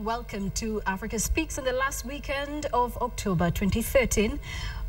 welcome to Africa Speaks on the last weekend of October 2013.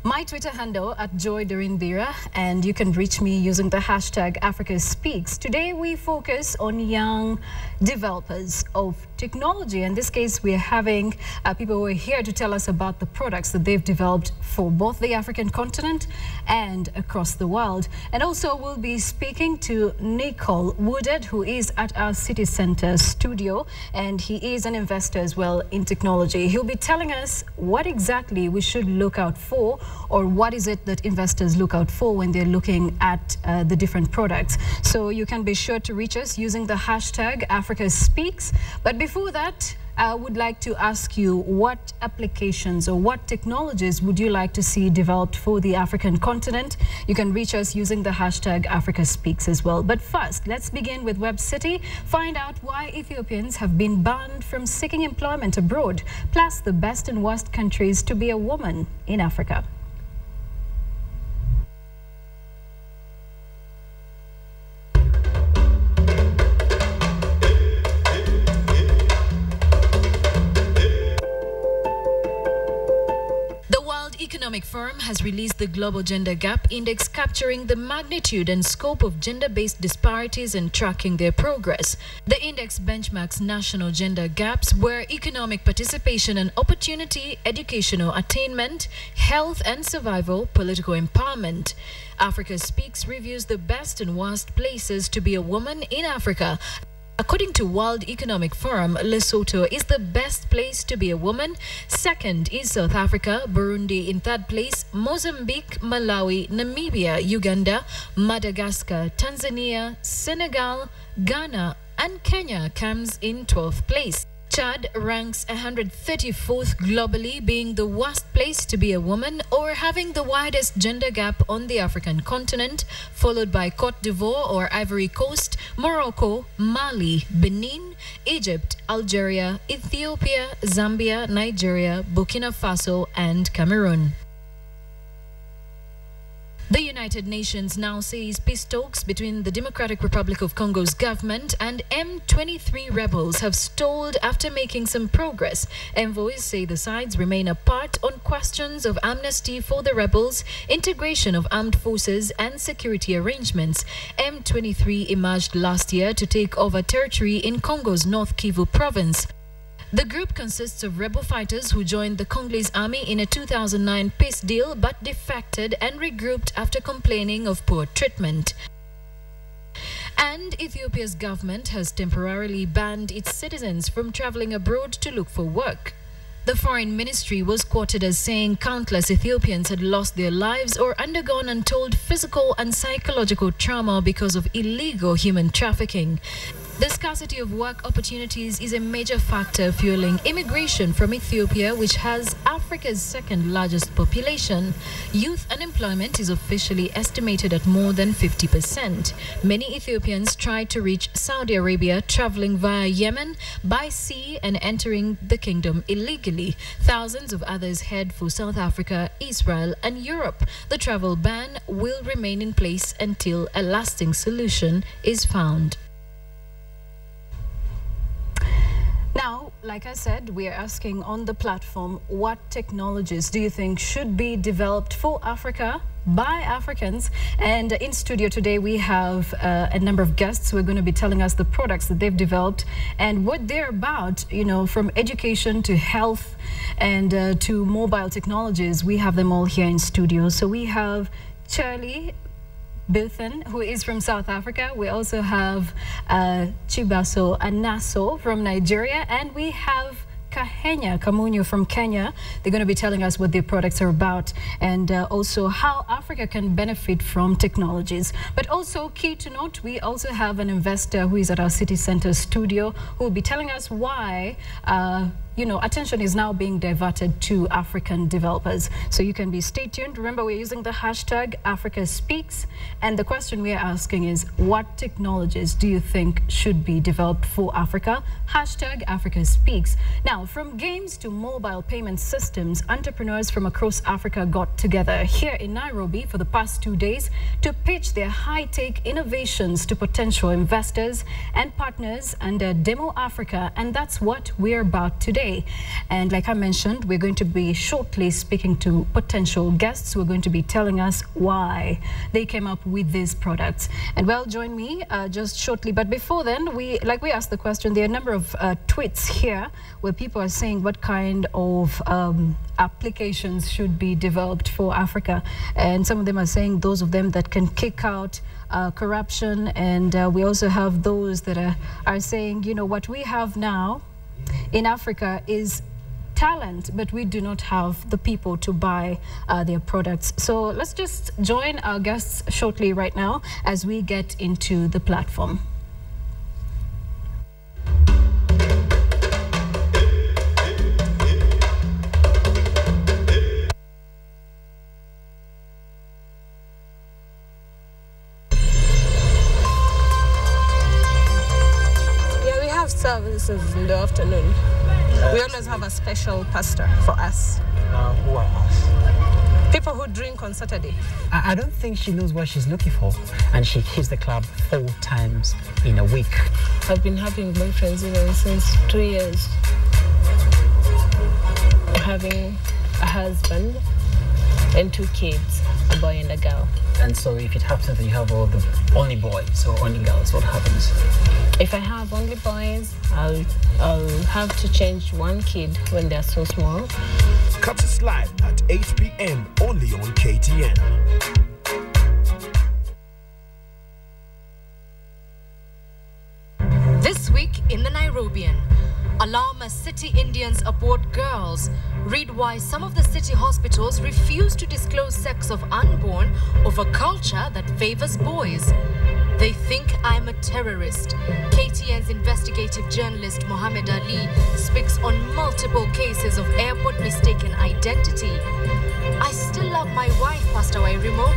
My Twitter handle at Doreen Biira, and you can reach me using the hashtag Africa Speaks. Today we focus on young developers of technology. In this case, we are having people who are here to tell us about the products that they've developed for both the African continent and across the world. And also we'll be speaking to Nicole Woodard, who is at our city center studio, and he is an investor as well in technology. He'll be telling us what exactly we should look out for, or what is it that investors look out for when they're looking at the different products. So you can be sure to reach us using the hashtag Africa Speaks. But before that, I would like to ask you, what applications or what technologies would you like to see developed for the African continent? You can reach us using the hashtag Africa Speaks as well. But first, let's begin with Web City. Find out why Ethiopians have been banned from seeking employment abroad, plus the best and worst countries to be a woman in Africa. Economic Forum has released the Global Gender Gap Index, capturing the magnitude and scope of gender-based disparities and tracking their progress. The index benchmarks national gender gaps where economic participation and opportunity, educational attainment, health and survival, political empowerment. Africa Speaks reviews the best and worst places to be a woman in Africa. According to World Economic Forum, Lesotho is the best place to be a woman. Second is South Africa, Burundi in third place, Mozambique, Malawi, Namibia, Uganda, Madagascar, Tanzania, Senegal, Ghana, and Kenya comes in 12th place. Chad ranks 134th globally, being the worst place to be a woman or having the widest gender gap on the African continent, followed by Cote d'Ivoire or Ivory Coast, Morocco, Mali, Benin, Egypt, Algeria, Ethiopia, Zambia, Nigeria, Burkina Faso, and Cameroon. The United Nations now says peace talks between the Democratic Republic of Congo's government and M23 rebels have stalled after making some progress. Envoys say the sides remain apart on questions of amnesty for the rebels, integration of armed forces, and security arrangements. M23 emerged last year to take over territory in Congo's North Kivu province. The group consists of rebel fighters who joined the Congolese army in a 2009 peace deal but defected and regrouped after complaining of poor treatment. And Ethiopia's government has temporarily banned its citizens from traveling abroad to look for work. The foreign ministry was quoted as saying countless Ethiopians had lost their lives or undergone untold physical and psychological trauma because of illegal human trafficking. The scarcity of work opportunities is a major factor fueling immigration from Ethiopia, which has Africa's second largest population. Youth unemployment is officially estimated at more than 50%. Many Ethiopians try to reach Saudi Arabia, traveling via Yemen, by sea, and entering the kingdom illegally. Thousands of others head for South Africa, Israel, and Europe. The travel ban will remain in place until a lasting solution is found. Now, like I said, we are asking on the platform, what technologies do you think should be developed for Africa by Africans? And in studio today, we have a number of guests who are going to be telling us the products that they've developed and what they're about, you know, from education to health and to mobile technologies. We have them all here in studio. So we have Charlie Beuthin, who is from South Africa. We also have Chibuzo Anaso from Nigeria, and we have Kahenya, Kamunyu from Kenya. They're going to be telling us what their products are about and also how Africa can benefit from technologies. But also, key to note, we also have an investor who is at our city center studio who will be telling us why you know, attention is now being diverted to African developers. So you can stay tuned. Remember, we're using the hashtag Africa Speaks. And the question we are asking is, what technologies do you think should be developed for Africa? Hashtag Africa Speaks. Now, from games to mobile payment systems, entrepreneurs from across Africa got together here in Nairobi for the past 2 days to pitch their high-tech innovations to potential investors and partners under Demo Africa. And that's what we're about today. And like I mentioned, we're going to be shortly speaking to potential guests who are going to be telling us why they came up with these products. And well, join me just shortly. But before then, we asked the question, there are a number of tweets here where people are saying what kind of applications should be developed for Africa. And some of them are saying those of them that can kick out corruption. And we also have those that are saying, you know, what we have now in Africa is talent, but we do not have the people to buy their products. So let's just join our guests shortly right now as we get into the platform. Services in the afternoon. We always have a special pastor for us. Who are us? People who drink on Saturday. I don't think she knows what she's looking for, and she hits the club 4 times in a week. I've been having boyfriends even since 2 years. Having a husband and 2 kids, a boy and a girl. And so if it happens that you have only boys or only girls, what happens? If I have only boys, I'll have to change 1 kid when they're so small. Catch us live at 8 p.m. only on KTN. This week in the Nairobian, alarm as city Indians abort girls. Read why some of the city hospitals refuse to disclose sex of unborn over culture that favors boys. They think I'm a terrorist. KTN's investigative journalist Mohammed Ali speaks on multiple cases of airport mistaken identity. I still love my wife, Pastor Wairimo.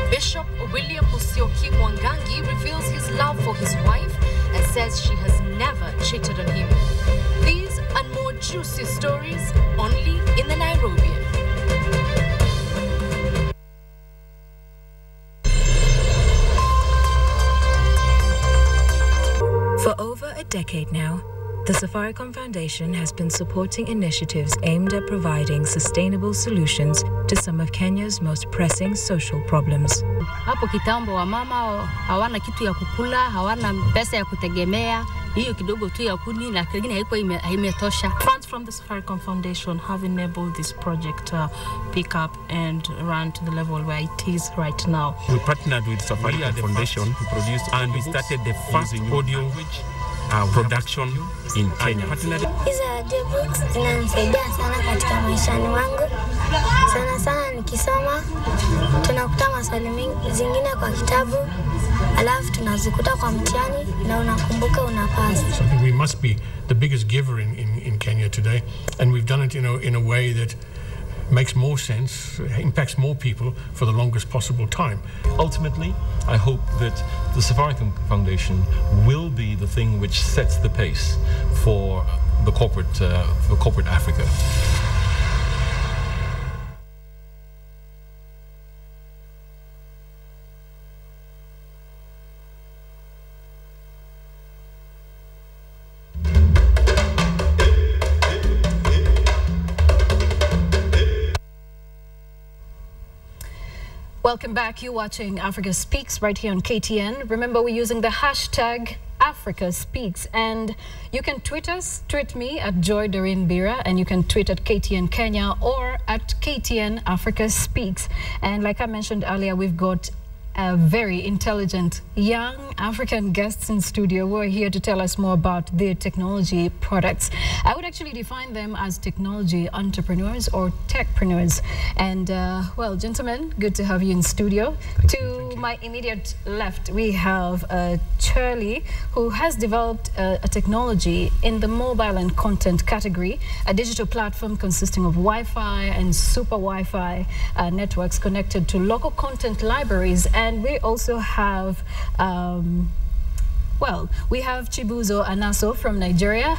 Bishop William Musyoki Mwangangi reveals his love for his wife and says she has never cheated on him. These and more juicy stories only in the Nairobian. For over a decade now, the Safaricom Foundation has been supporting initiatives aimed at providing sustainable solutions to some of Kenya's most pressing social problems. Hapo kitambo wamama hawana kitu ya kukula, hawana pesa ya kutegemea, hiyo kidogo tu ya kuni na kingine haikuwa imetosha. Funds from the Safaricom Foundation have enabled this project to pick up and run to the level where it is right now. We partnered with Safaricom Foundation and we started the first audio production in Kenya. Hizi audiobooks zinanisaidia sana katika maishani mwangu. Sana sana nikisoma tunakuta maswali mengi zingine kwa kitabu, alafu tunazikuta kwa mtihani na unakumbuka unapasa. We must be the biggest giver in Kenya today, and we've done it in a way that makes more sense, impacts more people for the longest possible time. Ultimately, I hope that the Safaricom Foundation will be the thing which sets the pace for the corporate Africa. Welcome back. You're watching Africa Speaks right here on KTN. Remember, we're using the hashtag Africa Speaks, and you can tweet us, tweet me at Doreen Biira, and you can tweet at KTN Kenya or at KTN Africa Speaks. And like I mentioned earlier, we've got very intelligent young African guests in studio who are here to tell us more about their technology products. I would actually define them as technology entrepreneurs or techpreneurs. And well, gentlemen, good to have you in studio. Thank you. my immediate left, we have Charlie, who has developed a technology in the mobile and content category, a digital platform consisting of Wi-Fi and super Wi-Fi networks connected to local content libraries. And we also have we have Chibuzo Anaso from Nigeria,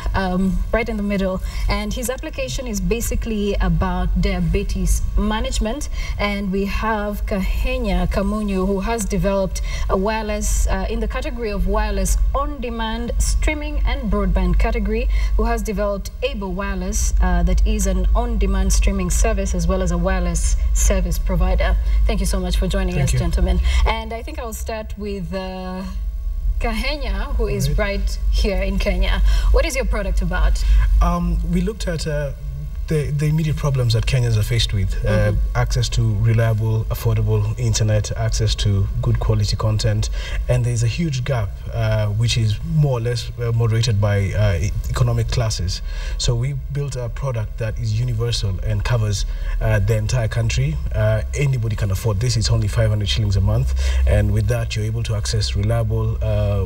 right in the middle, and his application is basically about diabetes management. And we have Kahenya Kamunyu, who has developed a wireless, in the category of wireless on-demand streaming and broadband category, who has developed Able Wireless, that is an on-demand streaming service as well as a wireless service provider. Thank you so much for joining us, gentlemen. And I think I'll start with Kahenya, who is right here in Kenya. What is your product about? We looked at the immediate problems that Kenyans are faced with. Access to reliable, affordable internet, access to good quality content, and there's a huge gap which is more or less moderated by economic classes. So we built a product that is universal and covers the entire country. Anybody can afford this. It's only 500 shillings a month, and with that you're able to access reliable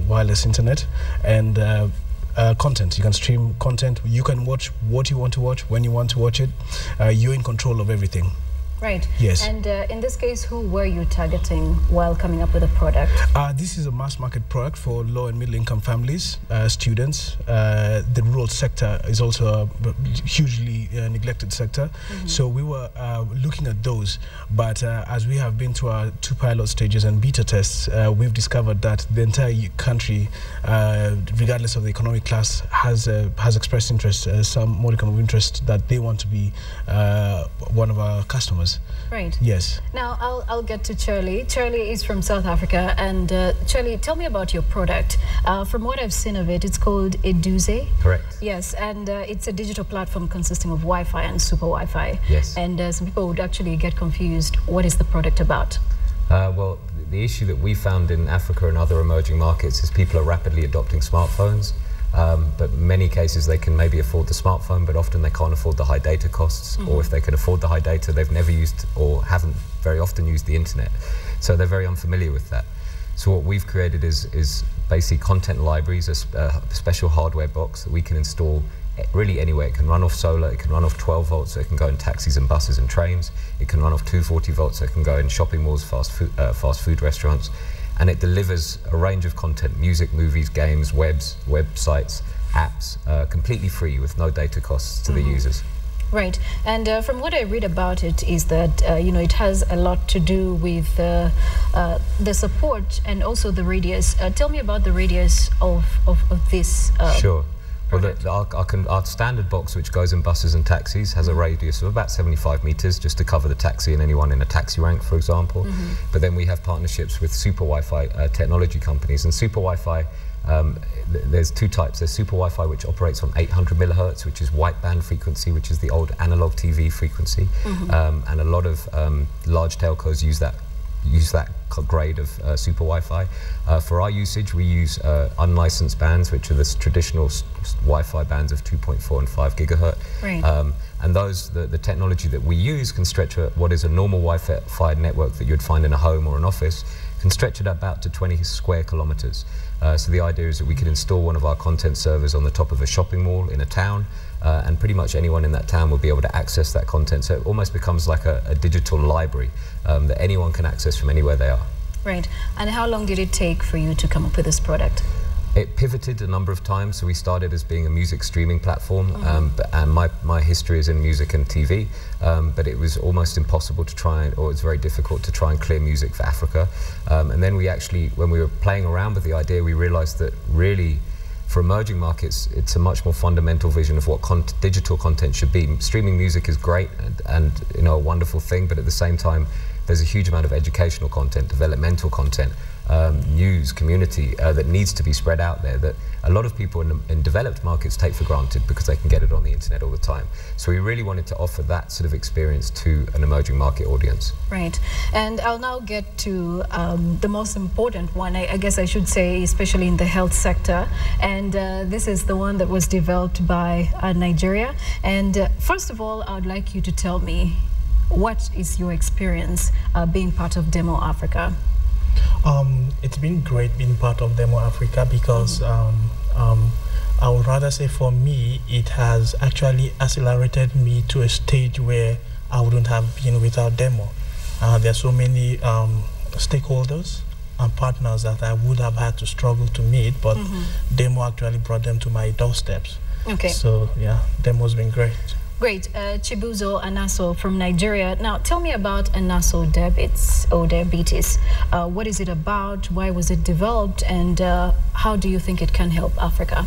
wireless internet and content. You can stream content. You can watch what you want to watch, when you want to watch it. You're in control of everything. Right. Yes. And in this case, who were you targeting while coming up with a product? This is a mass market product for low and middle income families, students. The rural sector is also a hugely neglected sector. So we were looking at those. But as we have been through our 2 pilot stages and beta tests, we've discovered that the entire country, regardless of the economic class, has expressed interest, some modicum of interest, that they want to be one of our customers. Right. Yes. Now I'll get to Charlie. Charlie is from South Africa, and Charlie, tell me about your product. From what I've seen of it, it's called Eduze. Correct. Yes, and it's a digital platform consisting of Wi-Fi and super Wi-Fi. Yes. And some people would actually get confused. What is the product about? Well, the issue that we found in Africa and other emerging markets is people are rapidly adopting smartphones. But in many cases they can maybe afford the smartphone, but often they can't afford the high data costs, or if they can afford the high data, they've never used or haven't very often used the internet. So they're very unfamiliar with that. So what we've created is basically content libraries, a special hardware box that we can install really anywhere. It can run off solar, it can run off 12 volts, so it can go in taxis and buses and trains. It can run off 240 volts, so it can go in shopping malls, fast food restaurants. And it delivers a range of content: music, movies, games, websites, apps, completely free with no data costs to the users. Right. And from what I read about it is that, it has a lot to do with the support and also the radius. Tell me about the radius of this Sure. Well, our standard box, which goes in buses and taxis, has a radius of about 75 meters, just to cover the taxi and anyone in a taxi rank, for example. But then we have partnerships with super Wi-Fi technology companies. And super Wi-Fi, there's 2 types. There's super Wi-Fi, which operates on 800 megahertz, which is wideband frequency, which is the old analog TV frequency. And a lot of large telcos use that grade of super Wi-Fi. For our usage, we use unlicensed bands, which are the traditional Wi-Fi bands of 2.4 and 5 gigahertz. Right. And the technology that we use can stretch what is a normal Wi-Fi network that you'd find in a home or an office, can stretch it about to 20 square kilometers. So the idea is that we could install one of our content servers on the top of a shopping mall in a town, and pretty much anyone in that town will be able to access that content. So it almost becomes like a digital library that anyone can access from anywhere they are. Right. And how long did it take for you to come up with this product? It pivoted a number of times. So we started as being a music streaming platform, and my history is in music and TV, but it was almost impossible to it's very difficult to try and clear music for Africa. And then we actually, when we were playing around with the idea, we realized that really, for emerging markets, it's a much more fundamental vision of what digital content should be. Streaming music is great and a wonderful thing, but at the same time, there's a huge amount of educational content, developmental content, news, community that needs to be spread out there, that a lot of people in developed markets take for granted because they can get it on the internet all the time. So we really wanted to offer that sort of experience to an emerging market audience. Right. And I'll now get to the most important one, I guess I should say, especially in the health sector. And this is the one that was developed by Nigeria. And first of all, I would like you to tell me, what is your experience being part of Demo Africa? It's been great being part of Demo Africa because I would rather say for me, it has actually accelerated me to a stage where I wouldn't have been without Demo. There are so many stakeholders and partners that I would have had to struggle to meet, but Demo actually brought them to my doorsteps. Okay. So yeah, Demo's been great. Great. Chibuzo Anaso from Nigeria. Now, tell me about Anaso diabetes. What is it about? Why was it developed? And how do you think it can help Africa?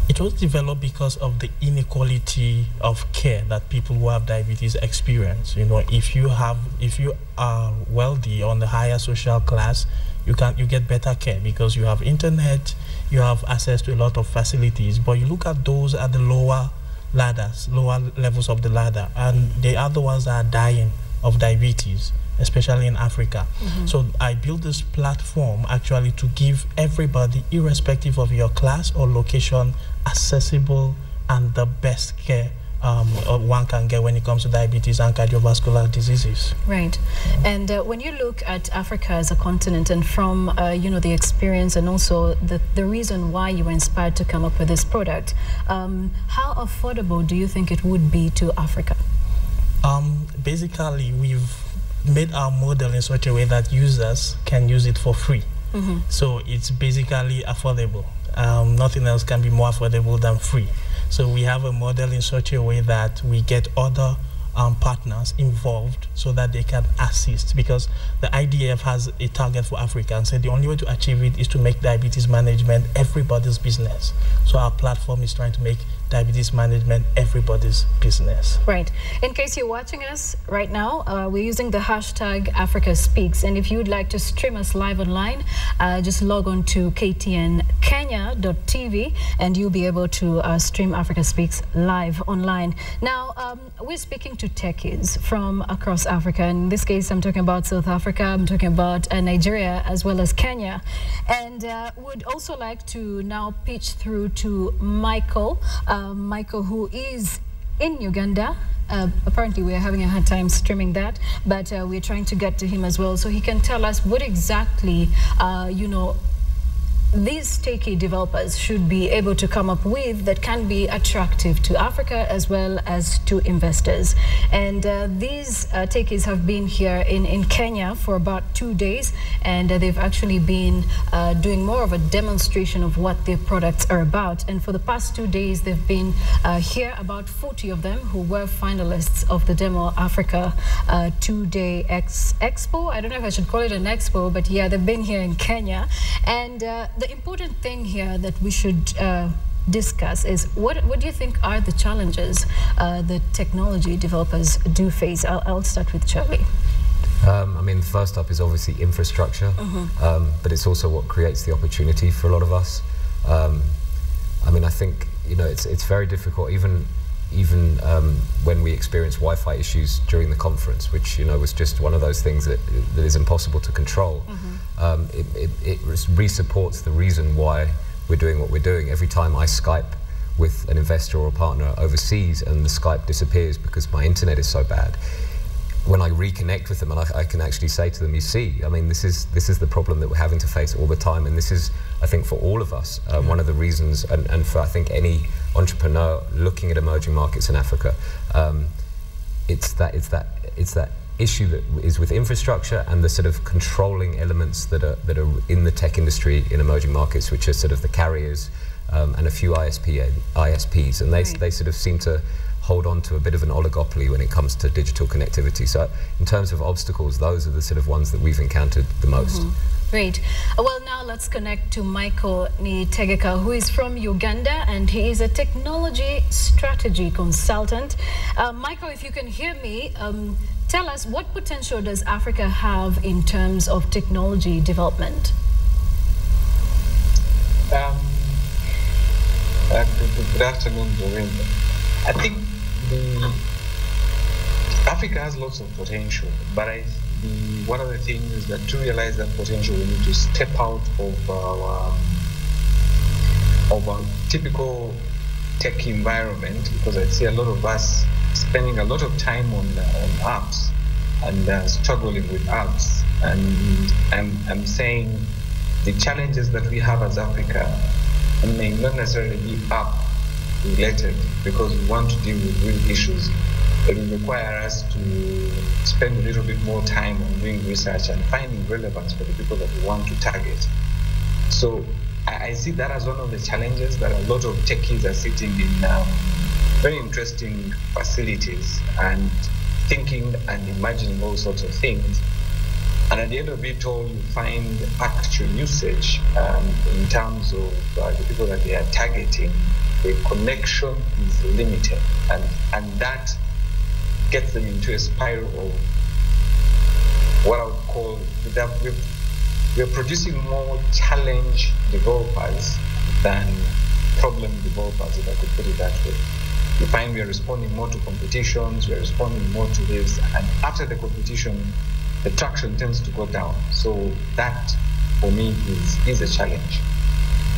It was developed because of the inequality of care that people who have diabetes experience. You know, if you are wealthy on the higher social class, you get better care because you have internet, you have access to a lot of facilities. But you look at those at the lower levels of the ladder, and they are the ones that are dying of diabetes, especially in Africa. So I built this platform actually to give everybody, irrespective of your class or location, accessible and the best care one can get when it comes to diabetes and cardiovascular diseases. Right. And when you look at Africa as a continent, and from the experience and also the reason why you were inspired to come up with this product, how affordable do you think it would be to Africa? Basically, we've made our model in such a way that users can use it for free. So it's basically affordable. Nothing else can be more affordable than free. So we have a model in such a way that we get other partners involved so that they can assist, because the IDF has a target for Africa and said the only way to achieve it is to make diabetes management everybody's business. So our platform is trying to make diabetes management everybody's business. Right. In case you're watching us right now, we're using the hashtag Africa Speaks, and if you'd like to stream us live online, just log on to ktnkenya.tv and you'll be able to stream Africa Speaks live online. Now, we're speaking to techies from across Africa. In this case, I'm talking about South Africa, I'm talking about Nigeria, as well as Kenya. And would also like to now pitch through to Michael. Michael, who is in Uganda. Apparently, we are having a hard time streaming that, but we're trying to get to him as well, so he can tell us what exactly, these techie developers should be able to come up with that can be attractive to Africa as well as to investors. And these techies have been here in Kenya for about 2 days, and they've actually been doing more of a demonstration of what their products are about. And for the past 2 days, they've been here, about 40 of them, who were finalists of the Demo Africa 2-day expo. I don't know if I should call it an expo, but yeah, they've been here in Kenya. And the important thing here that we should discuss is what do you think are the challenges that technology developers do face? I'll start with Charlie. I mean, first up is obviously infrastructure, but it's also what creates the opportunity for a lot of us. I mean, I think, it's very difficult, even when we experience Wi-Fi issues during the conference, which was just one of those things that is impossible to control. It re-supports the reason why we're doing what we're doing. Every time I Skype with an investor or a partner overseas and the Skype disappears because my internet is so bad, when I reconnect with them and I can actually say to them, you see, I mean, this is the problem that we're having to face all the time, and this is, I think, for all of us, one of the reasons, and for I think any entrepreneur looking at emerging markets in Africa, it's that issue that is with infrastructure and the sort of controlling elements that are in the tech industry in emerging markets, which are sort of the carriers and a few ISPs, and they sort of seem to hold on to a bit of an oligopoly when it comes to digital connectivity. So in terms of obstacles, those are the sort of ones that we've encountered the most. Great. Well, now let's connect to Michael Niyitegeka, who is from Uganda, and he is a technology strategy consultant. Michael, if you can hear me, tell us, what potential does Africa have in terms of technology development? Good afternoon, Doreen. I think Africa has lots of potential, but one of the things is that to realize that potential, we need to step out of our typical tech environment, because I see a lot of us spending a lot of time on apps and struggling with apps. And I'm saying the challenges that we have as Africa may not necessarily be up related because we want to deal with real issues. It will require us to spend a little bit more time on doing research and finding relevance for the people that we want to target. So I see that as one of the challenges, that a lot of techies are sitting in very interesting facilities and thinking and imagining all sorts of things. And at the end of it all, you find actual usage in terms of the people that they are targeting. The connection is limited, and that gets them into a spiral of what I would call that we're producing more challenge developers than problem developers, if I could put it that way. You find we're responding more to competitions, we're responding more to this, and after the competition, the traction tends to go down. So that, for me, is a challenge.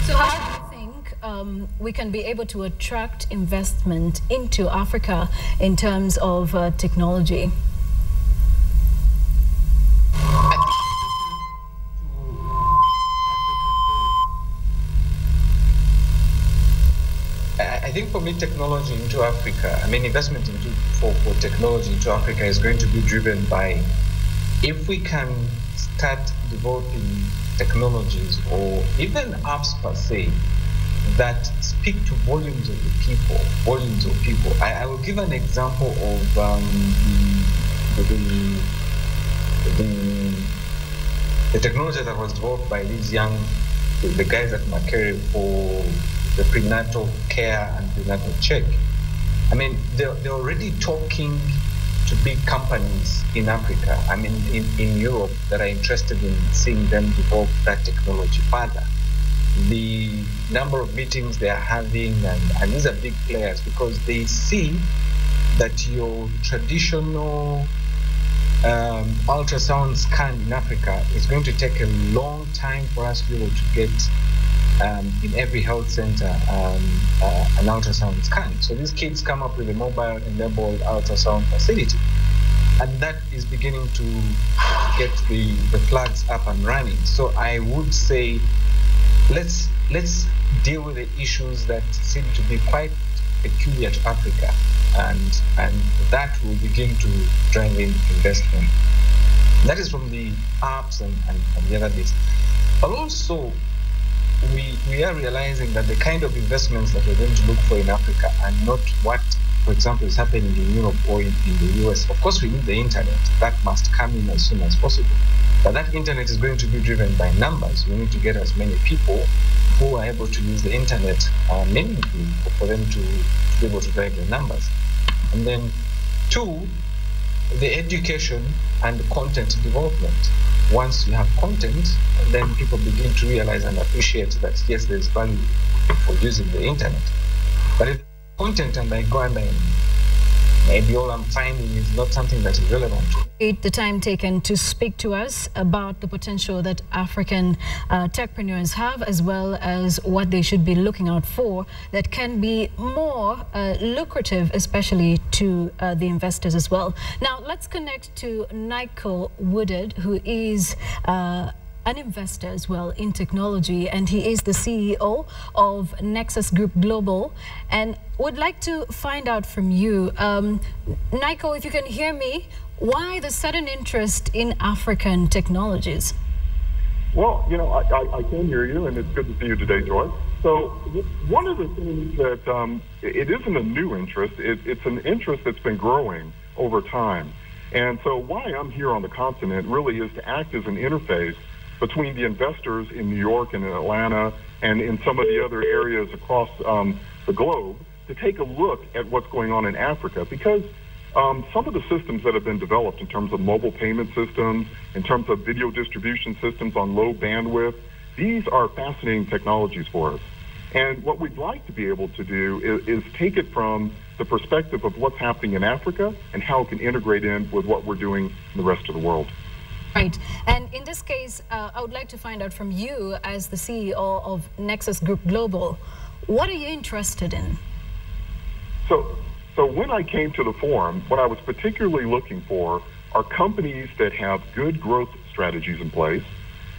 So how do you think we can be able to attract investment into Africa in terms of technology? I think for me, technology into Africa, investment for technology into Africa is going to be driven by, if we can start developing technologies or even apps per se that speak to volumes of people. I will give an example of the technology that was developed by these the guys at Makere for the prenatal care and prenatal check. They're already talking to big companies in Africa, in Europe, that are interested in seeing them develop that technology further. The number of meetings they are having, and these are big players, because they see that your traditional ultrasound scan in Africa is going to take a long time for us to be able to get in every health center an ultrasound scan. So these kids come up with a mobile-enabled ultrasound facility, and that is beginning to get the flags up and running. So I would say let's deal with the issues that seem to be quite peculiar to Africa, and that will begin to drive in investment. That is from the apps and the other bits. But also, we are realizing that the kind of investments that we're going to look for in Africa are not what, for example, is happening in Europe or in the US. Of course, we need the internet. That must come in as soon as possible. But that internet is going to be driven by numbers. We need to get as many people who are able to use the internet meaningfully for them to be able to drive the numbers. And then, two, the education and content development. Once you have content, then people begin to realize and appreciate that, yes, there's value for using the internet. But if content and I go and maybe all I'm finding is not something that is relevant to me. The time taken to speak to us about the potential that African techpreneurs have, as well as what they should be looking out for that can be more lucrative, especially to the investors as well. Now, let's connect to Michael Niyitegeka, who is an investor as well in technology, and he is the CEO of Nexus Group Global, and would like to find out from you, Michael, if you can hear me, why the sudden interest in African technologies? Well, I can hear you, and it's good to see you today, Joy. So one of the things that it isn't a new interest, it's an interest that's been growing over time. And so why I'm here on the continent really is to act as an interface between the investors in New York and in Atlanta and in some of the other areas across the globe to take a look at what's going on in Africa, because some of the systems that have been developed in terms of mobile payment systems, in terms of video distribution systems on low bandwidth, these are fascinating technologies for us. And what we'd like to be able to do is take it from the perspective of what's happening in Africa and how it can integrate in with what we're doing in the rest of the world. Right. And in this case, I would like to find out from you as the CEO of Nexus Group Global, what are you interested in? So when I came to the forum, what I was particularly looking for are companies that have good growth strategies in place,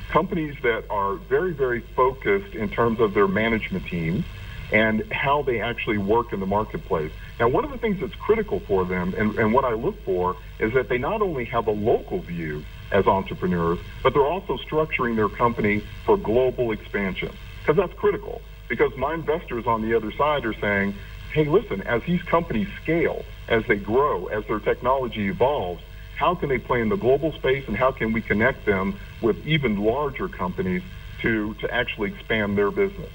companies that are very, very focused in terms of their management teams and how they actually work in the marketplace. Now, one of the things that's critical for them, and what I look for, is that they not only have a local view as entrepreneurs, but they're also structuring their company for global expansion, because that's critical. Because my investors on the other side are saying, hey, listen, as these companies scale, as they grow, as their technology evolves, how can they play in the global space, and how can we connect them with even larger companies to actually expand their business?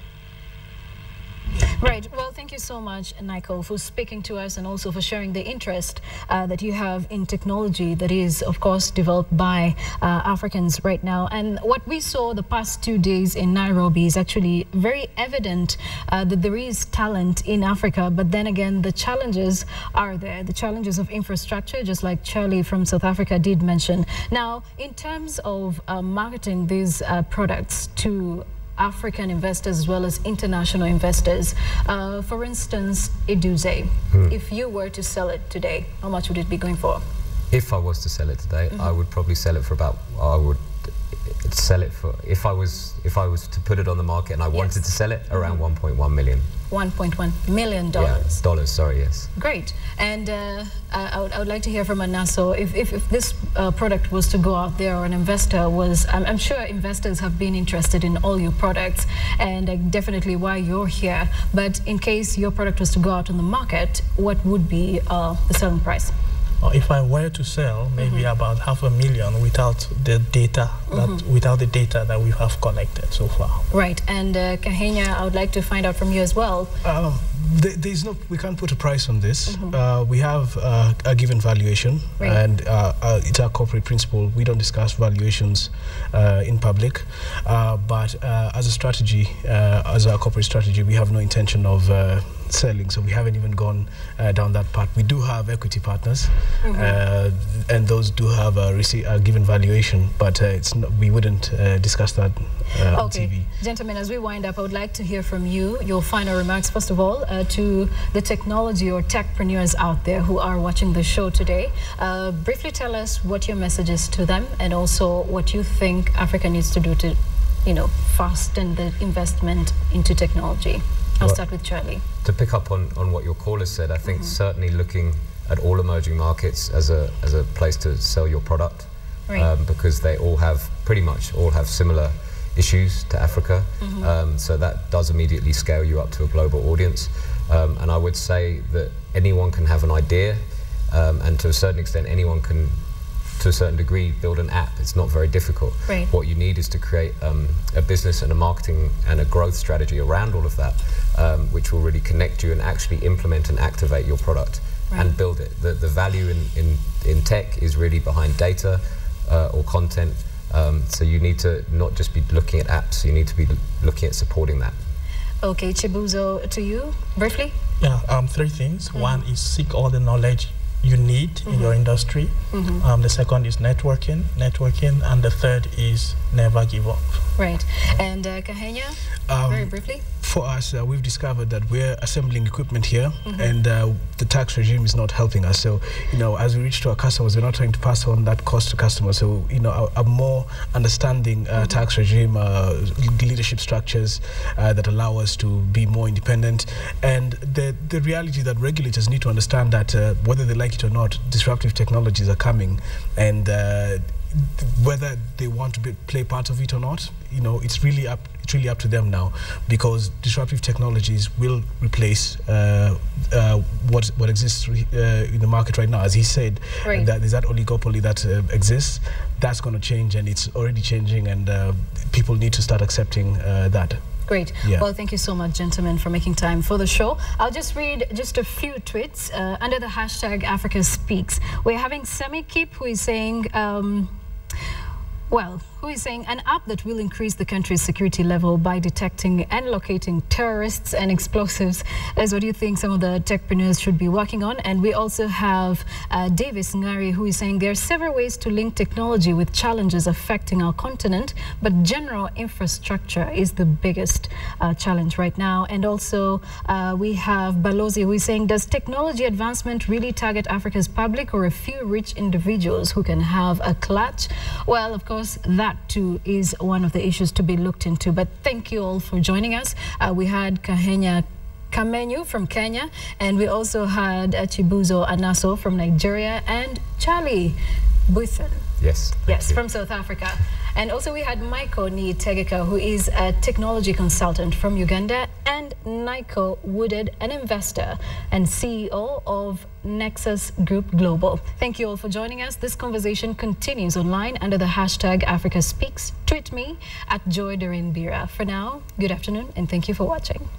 Right. Well, thank you so much, Michael, for speaking to us and also for sharing the interest that you have in technology that is, of course, developed by Africans right now. And what we saw the past 2 days in Nairobi is actually very evident that there is talent in Africa. But then again, the challenges are there, the challenges of infrastructure, just like Charlie from South Africa did mention. Now, in terms of marketing these products to African investors as well as international investors. For instance, Eduze, if you were to sell it today, how much would it be going for? If I was to sell it today, I would probably sell it for about, I would sell it for, if I was to put it on the market and I wanted to sell it, around 1.1 million. $1.1 million. Yeah, dollars, sorry, yes. Great. And I would like to hear from Anaso, if this product was to go out there, or an investor was, I'm sure investors have been interested in all your products and definitely why you're here. But in case your product was to go out on the market, what would be the selling price? If I were to sell, maybe about $500,000 without the data, without the data that we have collected so far. Right, and Kahenya, I would like to find out from you as well. There's no, we can't put a price on this. We have a given valuation, and it's our corporate principle. We don't discuss valuations in public, but as a strategy, as our corporate strategy, we have no intention of selling, so we haven't even gone down that path. We do have equity partners, and those do have a given valuation, but we wouldn't discuss that on TV. Gentlemen, as we wind up, I would like to hear from you, your final remarks, first of all, to the technology or techpreneurs out there who are watching the show today. Briefly tell us what your message is to them, and also what you think Africa needs to do to, fasten the investment into technology. I'll start with Charlie. To pick up on what your caller said, I think certainly looking at all emerging markets as a place to sell your product, because they all have, pretty much all have similar issues to Africa, so that does immediately scale you up to a global audience. And I would say that anyone can have an idea, and to a certain extent anyone can, to a certain degree, build an app. It's not very difficult. What you need is to create a business and a marketing and a growth strategy around all of that, which will really connect you and actually implement and activate your product and build it. The value in tech is really behind data or content, so you need to not just be looking at apps, you need to be looking at supporting that. Okay, Chibuzo, to you, briefly? Yeah, 3 things. One is seek all the knowledge you need in your industry. The second is networking, and the third is never give up. Right. And Kahenya, very briefly? For us, we've discovered that we're assembling equipment here, and the tax regime is not helping us. So, as we reach to our customers, we're not trying to pass on that cost to customers. So, a more understanding tax regime, leadership structures that allow us to be more independent, and the reality that regulators need to understand that whether they like it or not, disruptive technologies are coming, and whether they want to play part of it or not, it's really up to them now, because disruptive technologies will replace what exists in the market right now. As he said, that there's that oligopoly that exists. That's going to change, and it's already changing, and people need to start accepting that. Great. Yeah. Well, thank you so much, gentlemen, for making time for the show. I'll just read just a few tweets under the hashtag Africa Speaks. We're having Semi Keep, who is saying, well, who is saying an app that will increase the country's security level by detecting and locating terrorists and explosives. That's what you think some of the techpreneurs should be working on. And we also have Davis Ngari, who is saying there are several ways to link technology with challenges affecting our continent, but general infrastructure is the biggest challenge right now. And also we have Balozi, who is saying, does technology advancement really target Africa's public or a few rich individuals who can have a clutch? Well, of course, that too is one of the issues to be looked into. But thank you all for joining us. We had Kamunyu from Kenya, and we also had Chibuzo Anaso from Nigeria and Charlie Beuthin. Yes. Yes, from South Africa. And also we had Michael Niyitegeka, who is a technology consultant from Uganda, and Nico Wooded, an investor and CEO of Nexus Group Global. Thank you all for joining us. This conversation continues online under the hashtag Africa Speaks. Tweet me at Doreen Biira. For now, good afternoon and thank you for watching.